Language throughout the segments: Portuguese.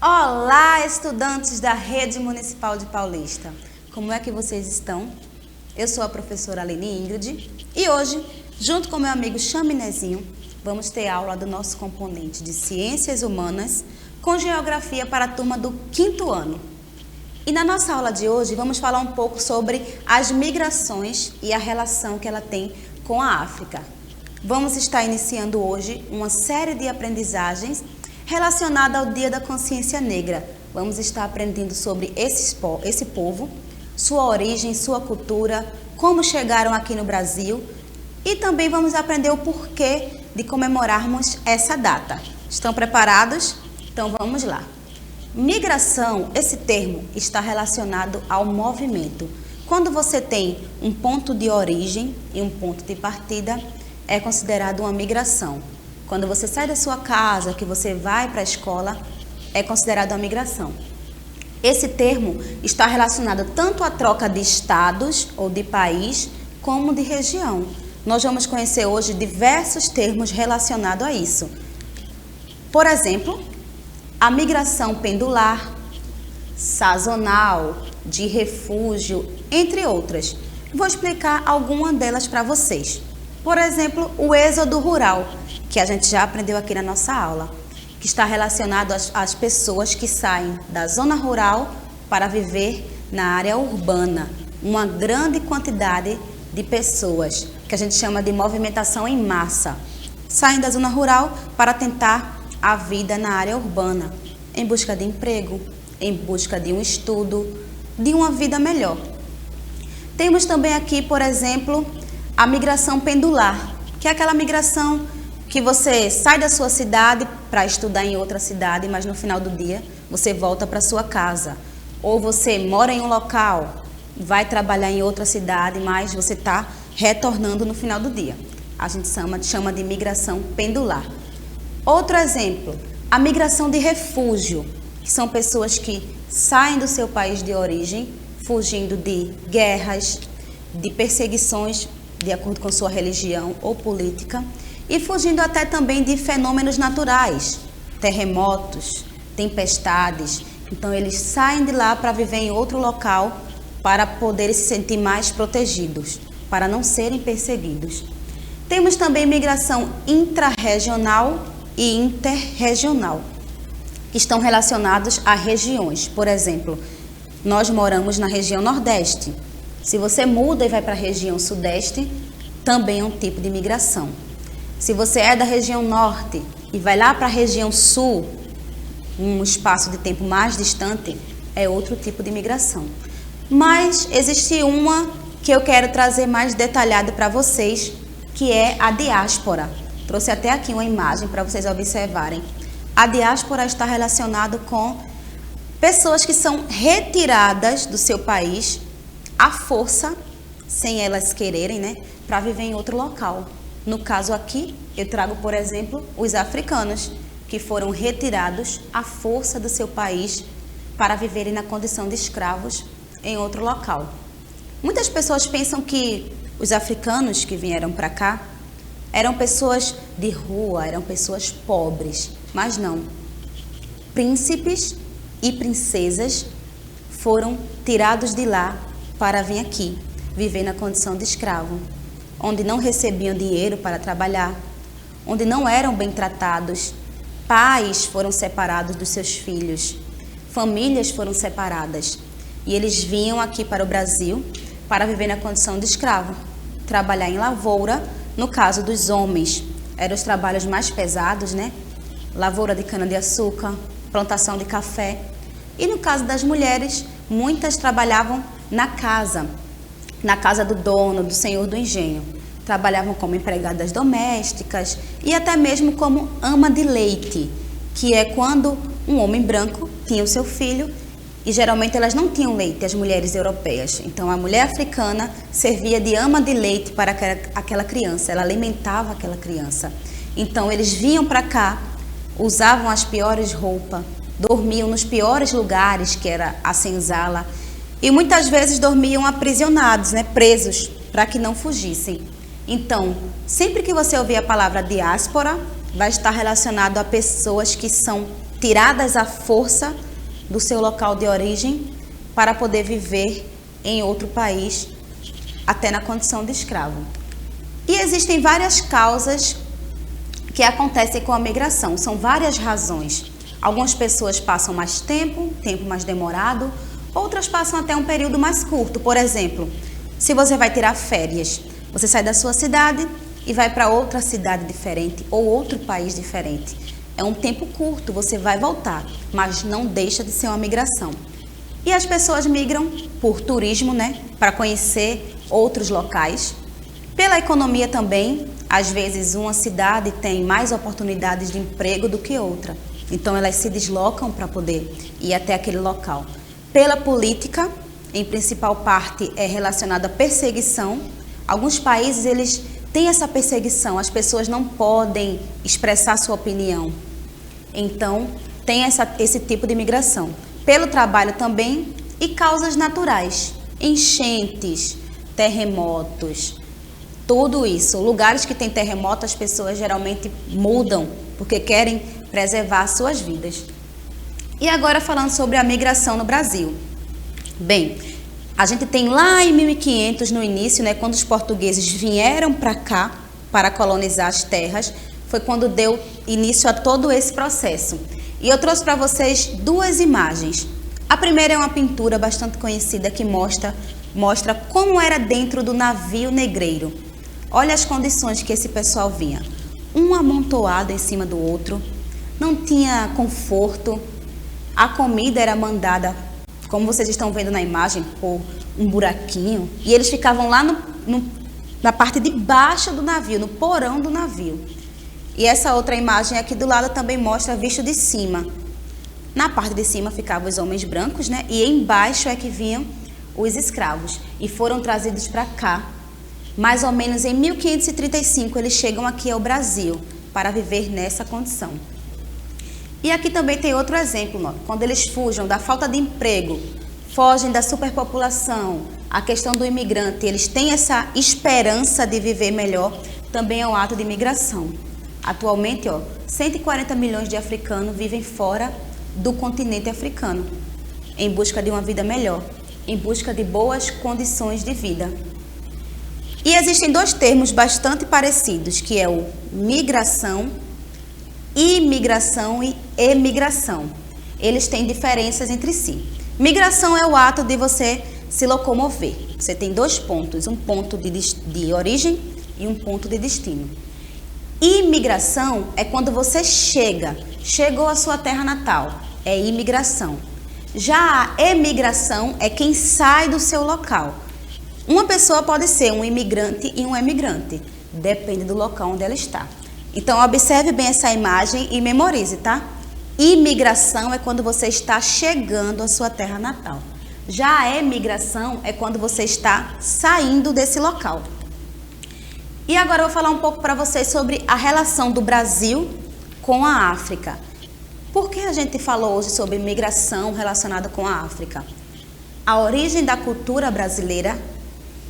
Olá, estudantes da Rede Municipal de Paulista. Como é que vocês estão? Eu sou a professora Aline Ingrid e hoje, junto com meu amigo Chaminezinho, vamos ter aula do nosso componente de Ciências Humanas com Geografia para a turma do 5º ano. E na nossa aula de hoje vamos falar um pouco sobre as migrações e a relação que ela tem com a África. Vamos estar iniciando hoje uma série de aprendizagens relacionada ao Dia da Consciência Negra. Vamos estar aprendendo sobre esse povo, sua origem, sua cultura, como chegaram aqui no Brasil e também vamos aprender o porquê de comemorarmos essa data. Estão preparados? Então vamos lá. Migração, esse termo está relacionado ao movimento. Quando você tem um ponto de origem e um ponto de partida, é considerado uma migração. Quando você sai da sua casa, que você vai para a escola, é considerado uma migração. Esse termo está relacionado tanto à troca de estados ou de país, como de região. Nós vamos conhecer hoje diversos termos relacionados a isso. Por exemplo, a migração pendular, sazonal, de refúgio, entre outras. Vou explicar alguma delas para vocês. Por exemplo, o êxodo rural, que a gente já aprendeu aqui na nossa aula, que está relacionado às pessoas que saem da zona rural para viver na área urbana. Uma grande quantidade de pessoas, que a gente chama de movimentação em massa, saem da zona rural para tentar a vida na área urbana, em busca de emprego, em busca de um estudo, de uma vida melhor. Temos também aqui, por exemplo, a migração pendular, que é aquela migração que você sai da sua cidade para estudar em outra cidade, mas no final do dia você volta para sua casa. Ou você mora em um local, vai trabalhar em outra cidade, mas você está retornando no final do dia. A gente chama de migração pendular. Outro exemplo, a migração de refúgio, que são pessoas que saem do seu país de origem, fugindo de guerras, de perseguições, de acordo com sua religião ou política, e fugindo até também de fenômenos naturais, terremotos, tempestades. Então eles saem de lá para viver em outro local para poderem se sentir mais protegidos, para não serem perseguidos. Temos também migração intrarregional e interregional, que estão relacionados a regiões. Por exemplo, nós moramos na região Nordeste. Se você muda e vai para a região Sudeste, também é um tipo de migração. Se você é da região Norte e vai lá para a região Sul, um espaço de tempo mais distante, é outro tipo de migração. Mas existe uma que eu quero trazer mais detalhada para vocês, que é a diáspora. Trouxe até aqui uma imagem para vocês observarem. A diáspora está relacionada com pessoas que são retiradas do seu país à força, sem elas quererem, né, para viver em outro local. No caso aqui, eu trago, por exemplo, os africanos, que foram retirados à força do seu país para viverem na condição de escravos em outro local. Muitas pessoas pensam que os africanos que vieram para cá eram pessoas de rua, eram pessoas pobres, mas não. Príncipes e princesas foram tirados de lá para vir aqui, viver na condição de escravo, onde não recebiam dinheiro para trabalhar, onde não eram bem tratados, pais foram separados dos seus filhos, famílias foram separadas, e eles vinham aqui para o Brasil para viver na condição de escravo, trabalhar em lavoura. No caso dos homens, eram os trabalhos mais pesados, né? Lavoura de cana-de-açúcar, plantação de café. E no caso das mulheres, muitas trabalhavam na casa do dono, do senhor do engenho. Trabalhavam como empregadas domésticas e até mesmo como ama de leite, que é quando um homem branco tinha o seu filho e geralmente elas não tinham leite, as mulheres europeias. Então a mulher africana servia de ama de leite para aquela criança, ela alimentava aquela criança. Então eles vinham para cá, usavam as piores roupas, dormiam nos piores lugares, que era a senzala, e muitas vezes dormiam aprisionados, né, presos, para que não fugissem. Então, sempre que você ouvir a palavra diáspora, vai estar relacionado a pessoas que são tiradas à força do seu local de origem para poder viver em outro país, até na condição de escravo. E existem várias causas que acontecem com a migração, são várias razões. Algumas pessoas passam mais tempo mais demorado, outras passam até um período mais curto. Por exemplo, se você vai tirar férias, você sai da sua cidade e vai para outra cidade diferente ou outro país diferente. É um tempo curto, você vai voltar, mas não deixa de ser uma migração. E as pessoas migram por turismo, né, para conhecer outros locais. Pela economia também, às vezes uma cidade tem mais oportunidades de emprego do que outra. Então elas se deslocam para poder ir até aquele local. Pela política, em principal parte é relacionada à perseguição. Alguns países eles têm essa perseguição, as pessoas não podem expressar sua opinião. Então tem esse tipo de migração. Pelo trabalho também e causas naturais, enchentes, terremotos, tudo isso. Lugares que tem terremoto, as pessoas geralmente mudam porque querem preservar suas vidas. E agora falando sobre a migração no Brasil. Bem, a gente tem lá em 1500, no início, né, quando os portugueses vieram para cá para colonizar as terras, foi quando deu início a todo esse processo. E eu trouxe para vocês duas imagens. A primeira é uma pintura bastante conhecida que mostra como era dentro do navio negreiro. Olha as condições que esse pessoal vinha. Um amontoado em cima do outro, não tinha conforto, a comida era mandada, como vocês estão vendo na imagem, por um buraquinho, e eles ficavam lá na parte de baixo do navio, no porão do navio. E essa outra imagem aqui do lado também mostra visto de cima. Na parte de cima ficavam os homens brancos, né? E embaixo é que vinham os escravos. E foram trazidos para cá. Mais ou menos em 1535 eles chegam aqui ao Brasil para viver nessa condição. E aqui também tem outro exemplo, quando eles fugem da falta de emprego, fogem da superpopulação, a questão do imigrante, eles têm essa esperança de viver melhor, também é um ato de migração. Atualmente, 140 milhões de africanos vivem fora do continente africano, em busca de uma vida melhor, em busca de boas condições de vida. E existem dois termos bastante parecidos, que é o migração, imigração e emigração. Eles têm diferenças entre si. Migração é o ato de você se locomover. Você tem dois pontos, um ponto de origem e um ponto de destino. Imigração é quando você chegou à sua terra natal, é imigração. Já a emigração é quem sai do seu local. Uma pessoa pode ser um imigrante e um emigrante, depende do local onde ela está. Então, observe bem essa imagem e memorize, tá? Imigração é quando você está chegando à sua terra natal. Já a emigração é quando você está saindo desse local. E agora eu vou falar um pouco para vocês sobre a relação do Brasil com a África. Por que a gente falou hoje sobre migração relacionada com a África? A origem da cultura brasileira,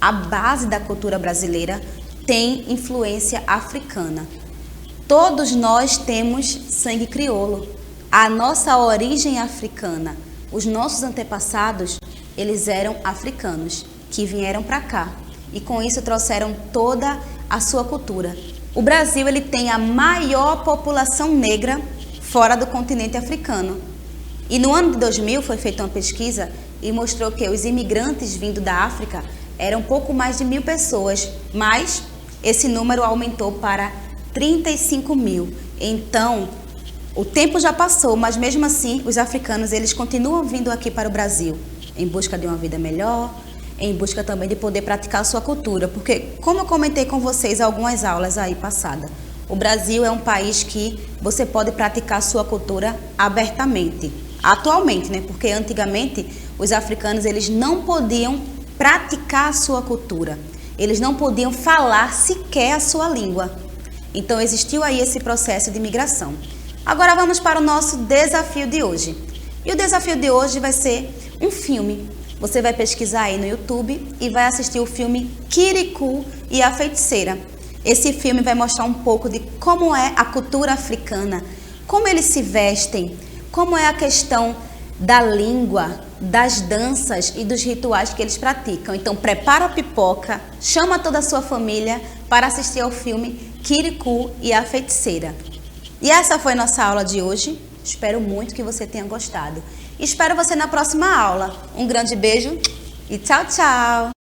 a base da cultura brasileira, tem influência africana. Todos nós temos sangue crioulo. A nossa origem é africana. Os nossos antepassados, eles eram africanos, que vieram para cá. E com isso trouxeram toda a sua cultura. O Brasil ele tem a maior população negra fora do continente africano. E no ano de 2000 foi feita uma pesquisa e mostrou que os imigrantes vindo da África eram pouco mais de 1.000 pessoas, mas esse número aumentou para 35 mil. Então, o tempo já passou, mas mesmo assim os africanos eles continuam vindo aqui para o Brasil em busca de uma vida melhor, em busca também de poder praticar a sua cultura, porque como eu comentei com vocês algumas aulas aí passadas, o Brasil é um país que você pode praticar a sua cultura abertamente, atualmente, né? Porque antigamente os africanos eles não podiam praticar a sua cultura, eles não podiam falar sequer a sua língua, então existiu aí esse processo de migração. Agora vamos para o nosso desafio de hoje, e o desafio de hoje vai ser um filme. Você vai pesquisar aí no YouTube e vai assistir o filme Kirikou e a Feiticeira. Esse filme vai mostrar um pouco de como é a cultura africana, como eles se vestem, como é a questão da língua, das danças e dos rituais que eles praticam. Então, prepara a pipoca, chama toda a sua família para assistir ao filme Kirikou e a Feiticeira. E essa foi nossa aula de hoje. Espero muito que você tenha gostado. Espero você na próxima aula. Um grande beijo e tchau, tchau!